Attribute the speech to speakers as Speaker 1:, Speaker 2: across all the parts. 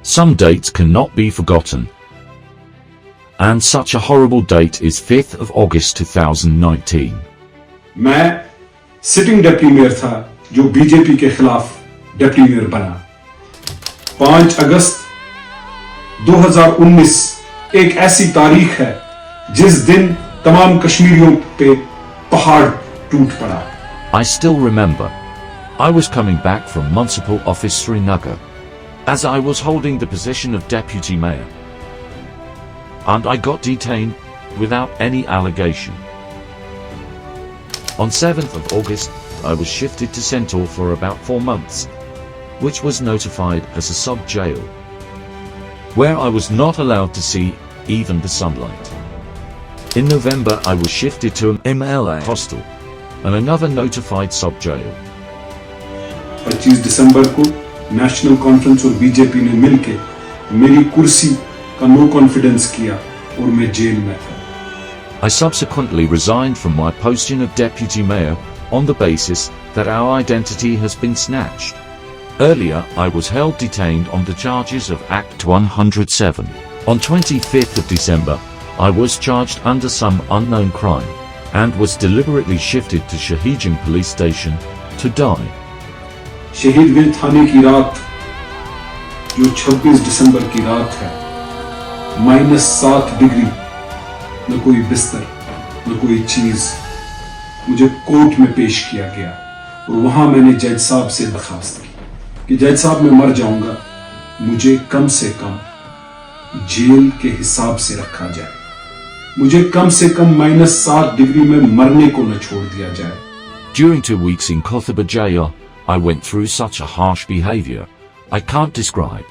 Speaker 1: Some dates cannot be forgotten. And such a horrible date is 5th of August 2019.
Speaker 2: मैं sitting deputy mayor था जो BJP के खिलाफ deputy mayor बना। 5 अगस्त 2019 एक ऐसी तारीख है जिस दिन तमाम कश्मीरियों पे पहाड़ टूट पड़ा।
Speaker 1: I still remember. I was coming back from Municipal Office Srinagar, as I was holding the position of Deputy Mayor. And I got detained without any allegation. On 7th of August, I was shifted to Centaur for about 4 months, which was notified as a sub-jail, where I was not allowed to see even the sunlight. In November, I was shifted to an MLA hostel, and another notified sub-jail.
Speaker 2: 25 दिसंबर को national conference और BJP ने मिलकर मेरी कुर्सी का no confidence किया और मैं जेल में था।
Speaker 1: I subsequently resigned from my posting of Deputy Mayor on the basis that our identity has been snatched. Earlier, I was held detained on the charges of Act 107. On 25th of December, I was charged under some unknown crime and was deliberately shifted to Shahidganj police station to die.
Speaker 2: Shahidganj थाने की रात जो 26 दिसंबर की रात है, -7 degree, न कोई बिस्तर न कोई चीज, मुझे कोर्ट में पेश किया गया और वहां मैंने जज साहब से दरखास्त की कि जज साहब मैं मर जाऊंगा, मुझे कम से कम जेल के हिसाब से रखा जाए, मुझे कम से कम -7 डिग्री में मरने को न छोड़ दिया जाए।
Speaker 1: During 2 weeks in Kothabur jail, I went through such a harsh behavior I can't describe.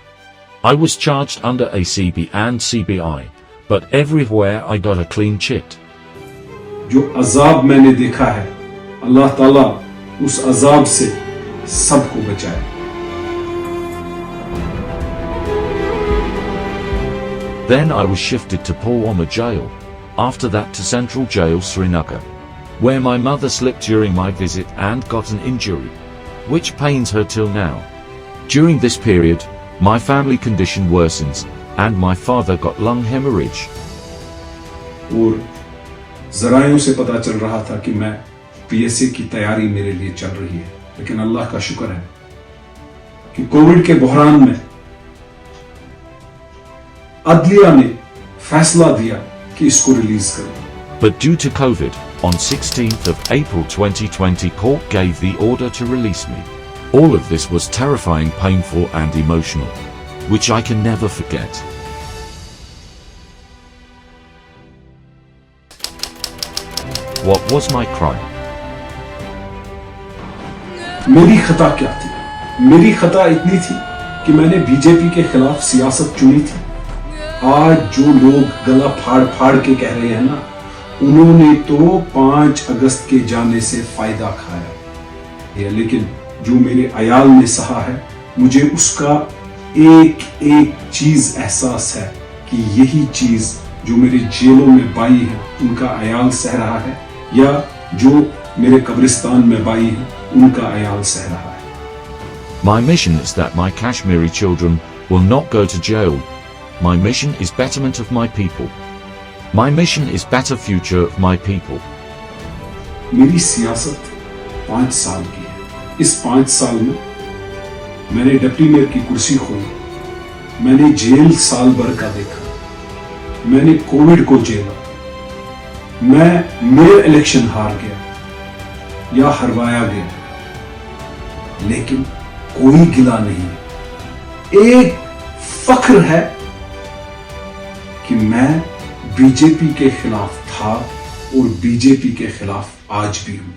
Speaker 1: I was charged under ACB and CBI, but everywhere I got a clean chit.
Speaker 2: जो अजाब मैंने देखा है, अल्लाह ताला उस अजाब से सबको बचाए।
Speaker 1: Then I was shifted to Pulwama jail, after that to Central Jail Srinagar, where my mother slipped during my visit and got an injury, which pains her till now. During this period, my family condition worsens, and my father got lung hemorrhage.
Speaker 2: और ज़रायों से पता चल रहा था कि मैं PSA की तैयारी मेरे लिए चल रही है, लेकिन अल्लाह का शुक्र है कि कोविड के बहरान में अदलिया ने फैसला दिया कि इसको रिलीज करो।
Speaker 1: But due to COVID, on 16th of April 2020, court gave the order to release me. All of this was terrifying, painful and emotional, which I can never forget. What was my crime?
Speaker 2: मेरी खता क्या थी? मेरी खता इतनी थी कि मैंने बीजेपी के खिलाफ सियासत चुनी थी। आज जो लोग गला फाड़ फाड़ के कह रहे हैं ना, उन्होंने तो 5 अगस्त के जाने से फायदा खाया, लेकिन जो मेरे अयाल ने सहा है, मुझे उसका एक एक चीज एहसास है कि यही चीज जो मेरे जेलों में बाई है उनका अयाल सह रहा है, या जो मेरे कब्रिस्तान में बाई है उनका अयाल सह रहा है।
Speaker 1: My mission is that my Kashmiri children will not go to jail. My mission is betterment of my people. My mission is better future of my people.
Speaker 2: मेरी सियासत 5 साल की है। इस 5 साल में मैंने डिप्टी मेयर की कुर्सी खोली, मैंने जेल साल भर का देखा, मैंने कोविड को झेला, मैं मेयर इलेक्शन हार गया या हरवाया गया, लेकिन कोई गिला नहीं। एक फख्र है कि मैं बीजेपी के खिलाफ था और बीजेपी के खिलाफ आज भी हूं।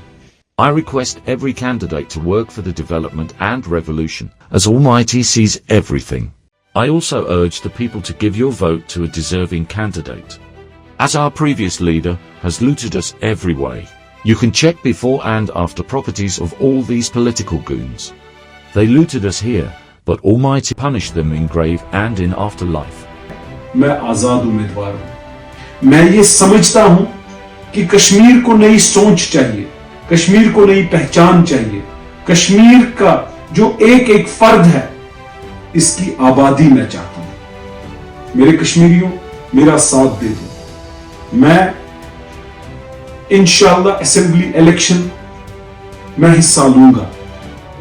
Speaker 1: I request every candidate to work for the development and revolution, as Almighty sees everything. I also urge the people to give your vote to a deserving candidate, as our previous leader has looted us every way. You can check before and after properties of all these political goons. They looted us here, but Almighty punished them in grave and in afterlife.
Speaker 2: मैं आजाद उम्मीदवार हूं। मैं ये समझता हूं कि कश्मीर को नई सोच चाहिए, कश्मीर को नई पहचान चाहिए, कश्मीर का जो एक एक फर्द है, इसकी आबादी मैं चाहता हूं। मेरे कश्मीरियों मेरा साथ दे दो। मैं इंशाअल्लाह असेंबली इलेक्शन में हिस्सा लूंगा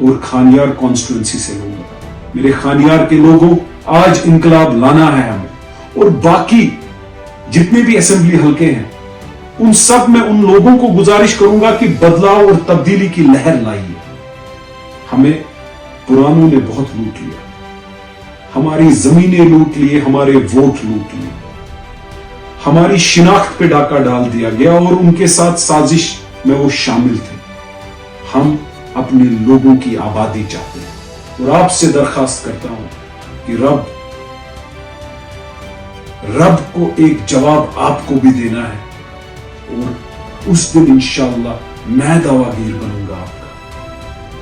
Speaker 2: और खानियार कॉन्स्टिट्यूंसी से लूंगा। मेरे खानियार के लोगों, आज इंकलाब लाना है हमें, और बाकी जितने भी असेंबली हलके हैं उन सब में उन लोगों को गुजारिश करूंगा कि बदलाव और तब्दीली की लहर लाइए। हमें पुरानों ने बहुत लूट लिया, हमारी जमीनें लूट लिए, हमारे वोट लूट लिए, हमारी शिनाख्त पे डाका डाल दिया गया और उनके साथ साजिश में वो शामिल थे। हम अपने लोगों की आबादी चाहते हैं और आपसे दरखास्त करता हूं कि रब को एक जवाब आपको भी देना है, और उस दिन इंशाअल्लाह मैं दावागीर बनूंगा आपका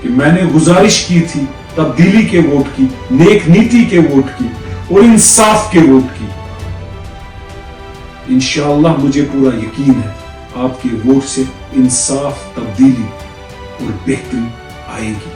Speaker 2: कि मैंने गुजारिश की थी तब्दीली के वोट की, नेक नीति के वोट की और इंसाफ के वोट की। इंशाअल्लाह मुझे पूरा यकीन है आपके वोट से इंसाफ, तब्दीली और बेहतरी आएगी।